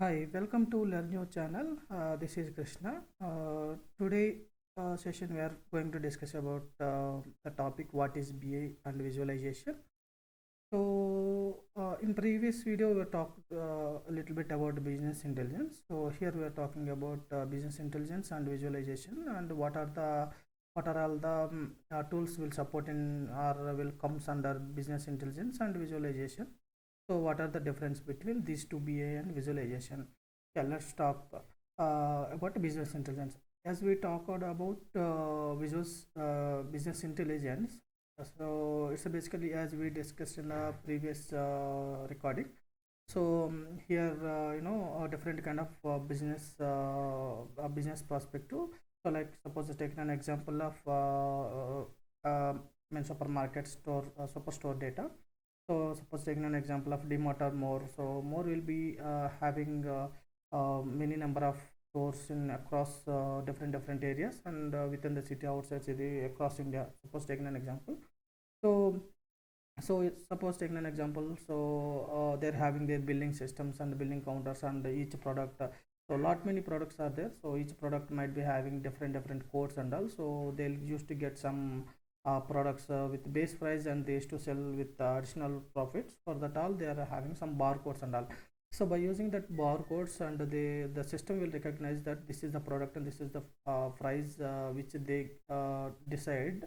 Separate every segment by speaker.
Speaker 1: Hi, welcome to Learn Your channel. This is Krishna. Today session we are going to discuss about the topic what is BA and visualization. So in previous video we talked a little bit about business intelligence. So here we are talking about business intelligence and visualization and what are all the tools will support in or will comes under business intelligence and visualization. So what are the difference between these two BA and visualization? Yeah, let's talk about business intelligence. As we talked about business intelligence, so it's basically as we discussed in the previous recording. So here, different kind of business perspective. So like suppose I take an example of supermarket store, superstore data. So suppose taking an example of DMart or more. So more will be having many number of stores in across different areas and within the city, outside city, across India. Suppose taking an example. So suppose taking an example. So they're having their billing systems and billing counters and each product. So lot many products are there. So each product might be having different codes and all. So they'll used to get some products with base price and they used to sell with additional profits. For that all they are having some barcodes and all. So by using that barcodes and the system will recognize that this is the product and this is the price which they decide.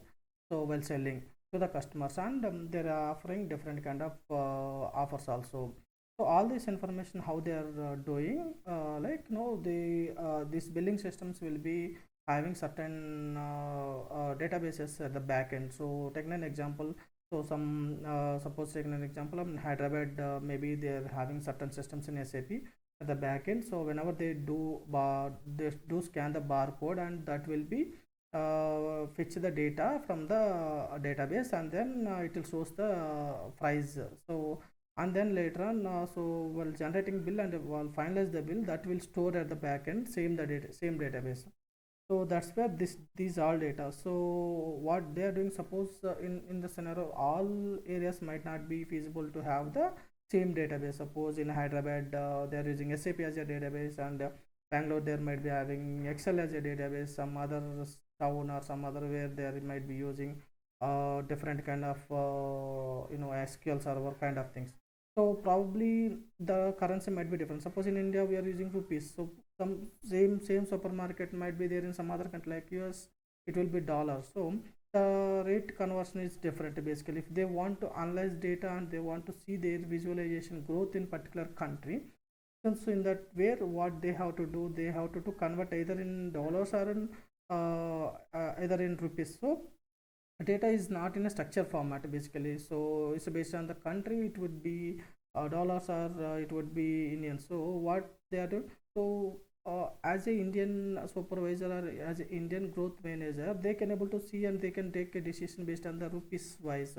Speaker 1: So while selling to the customers and they're offering different kind of offers also. So all this information how they are doing like no they these billing systems will be having certain databases at the back end. So taking an example, so some suppose taking an example of Hyderabad, maybe they're having certain systems in SAP at the back end. So whenever they do scan the barcode and that will be fetch the data from the database and then it will shows the price. So and then later on so while generating bill and while finalize the bill that will store at the back end same database. So that's where these all data. So what they are doing, suppose in the scenario all areas might not be feasible to have the same database. Suppose in Hyderabad they are using SAP as a database and Bangalore there might be having Excel as a database, some other town or some other where they might be using different kind of SQL server kind of things. So probably the currency might be different. Suppose in India we are using rupees, so some same supermarket might be there in some other country like US, it will be dollars. So the rate conversion is different. Basically if they want to analyze data and they want to see their visualization growth in particular country, so in that where what they have to do, they have to convert either in dollars or in either in rupees. So data is not in a structure format basically. So it's based on the country, it would be dollars or it would be Indian. So what they are doing, so as a Indian supervisor or as a Indian growth manager, they can able to see and they can take a decision based on the rupees wise.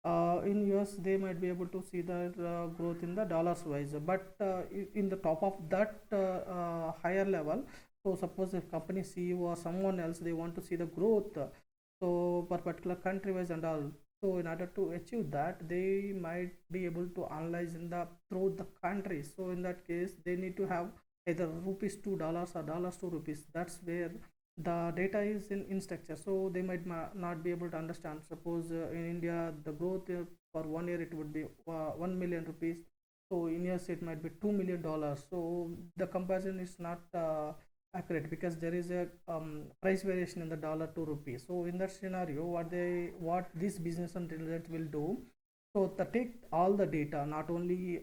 Speaker 1: In US they might be able to see the growth in the dollars wise, but in the top of that higher level, so suppose if company CEO or someone else they want to see the growth, so per particular country wise and all. So in order to achieve that they might be able to analyze in the through the country. So in that case they need to have either rupees to dollars or dollars to rupees. That's where the data is in structure. So they might not be able to understand. Suppose in India the growth for 1 year it would be 1 million rupees. So in US it might be $2 million. So the comparison is not accurate because there is a price variation in the dollar to rupee. So in that scenario what this business intelligence will do, so the take all the data, not only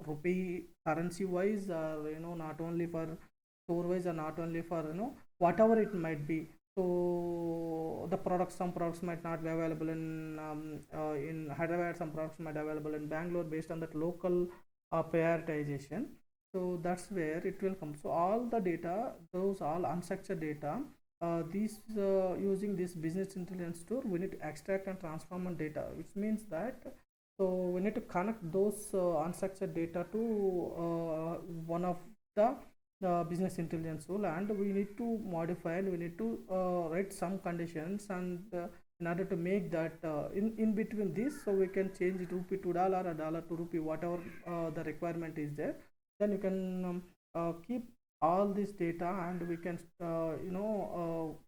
Speaker 1: rupee currency wise or not only for store wise or not only for whatever it might be. So the products, some products might not be available in Hyderabad, some products might be available in Bangalore based on that local prioritization. So that's where it will come. So all the data, those all unstructured data, these using this business intelligence tool we need to extract and transform on data, which means that so we need to connect those unstructured data to one of the business intelligence tool, and we need to modify and we need to write some conditions and in order to make that in between this, so we can change it rupee to dollar or dollar to rupee, whatever the requirement is there. Then you can keep all this data, and we can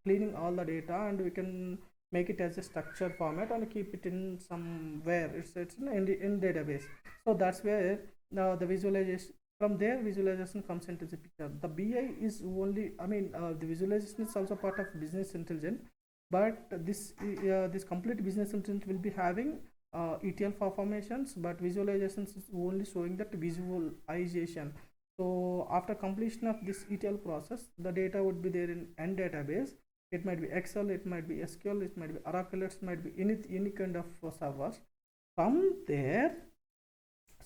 Speaker 1: cleaning all the data, and we can make it as a structured format and keep it in somewhere. It's in database. So that's where the visualization, from there visualization comes into the picture. The BI is only, I mean, the visualization is also part of business intelligence, but this complete business intelligence will be having ETL formations, but visualizations is only showing that visualization. So after completion of this ETL process, the data would be there in N database. It might be Excel, it might be SQL, it might be Oracle, it might be any kind of servers. From there,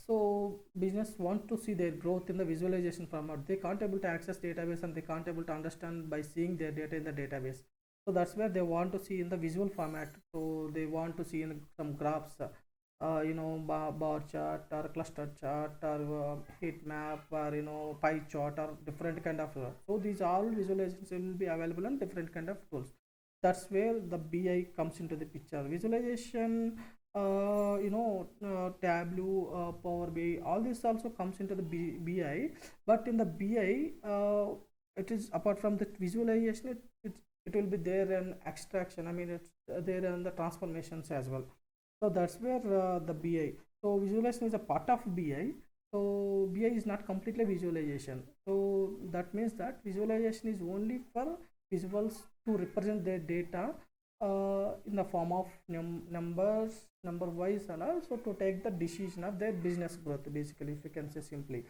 Speaker 1: so business want to see their growth in the visualization format. They can't able to access database, and they can't able to understand by seeing their data in the database. So that's where they want to see in the visual format. So they want to see in some graphs, bar chart or cluster chart or heat map, or pie chart or different kind of so these all visualizations will be available on different kind of tools. That's where the BI comes into the picture. Visualization, Tableau, Power BI, all this also comes into the BI. But in the BI, it is apart from the visualization, it will be there in extraction. I mean, it's there in the transformations as well. So that's where the BI. So visualization is a part of BI. So BI is not completely visualization. So that means that visualization is only for visuals to represent their data in the form of numbers, number wise, and also to take the decision of their business growth, basically, if you can say simply.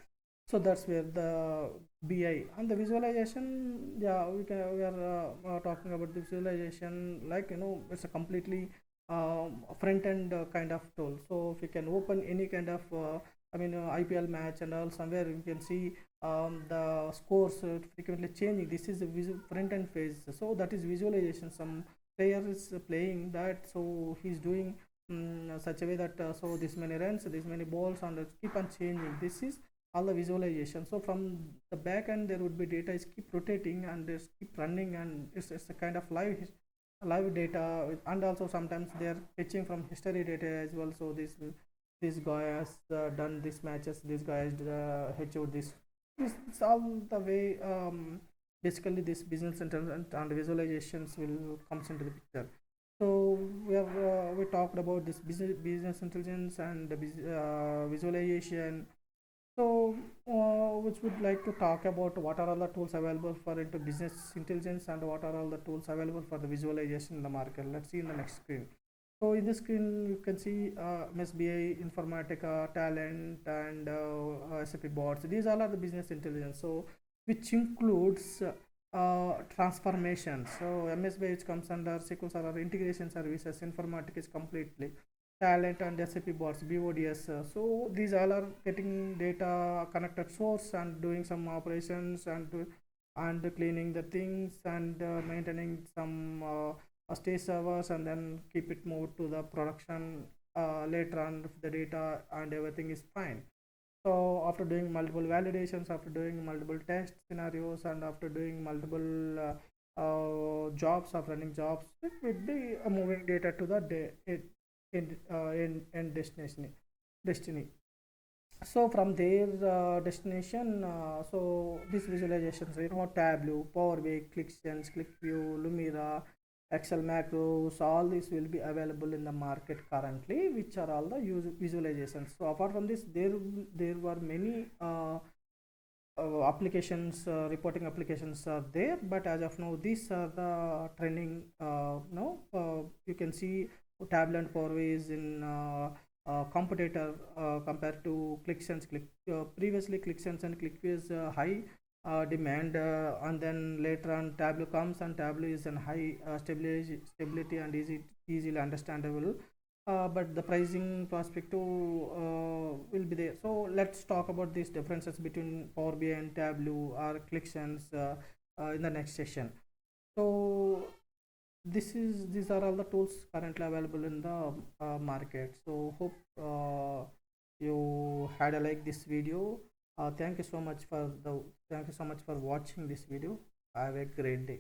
Speaker 1: So that's where the BI and the visualization, yeah, we are talking about the visualization, like it's a completely front end kind of tool. So if you can open any kind of IPL match and all, somewhere you can see the scores frequently changing. This is the front end phase. So that is visualization. Some player is playing that, so he's doing such a way that so this many runs, this many balls, and keep on changing. This is all the visualization. So from the back end, there would be data is keep rotating and just keep running, and it's a kind of live data. And also sometimes they are fetching from history data as well. So this guy has done this matches, this guy has HO this. It's all the way. Basically, this business intelligence and visualizations will comes into the picture. So we talked about this business intelligence and visualization. So which would like to talk about what are all the tools available for into business intelligence, and what are all the tools available for the visualization in the market. Let's see in the next screen. So in this screen you can see MSBI, Informatica, Talent, and SAP boards. These all are the business intelligence. So which includes transformation. So MSBI, which comes under SQL Server integration services. Informatica is completely Talent and SAP boards, BODS. So these all are getting data connected source and doing some operations, and cleaning the things, and maintaining some stage servers, and then keep it moved to the production later on if the data and everything is fine. So after doing multiple validations, after doing multiple test scenarios, and after doing multiple jobs of running jobs, it would be moving data to the in destiny. So from their destination, so these visualizations, Tableau, Power BI, ClickSense, ClickView, Lumira, Excel macros, all these will be available in the market currently, which are all the visualizations. So apart from this, there were many applications, reporting applications are there, but as of now, these are the trending. You can see Tableau and Power BI is in competitor compared to ClickSense. Previously ClickSense and ClickView is high demand, and then later on Tableau comes, and Tableau is in high stability and easily understandable, but the pricing perspective will be there. So let's talk about these differences between Power BI and Tableau or ClickSense in the next session. So these are all the tools currently available in the market. So hope you had a like this video. Thank you so much for watching this video. Have a great day.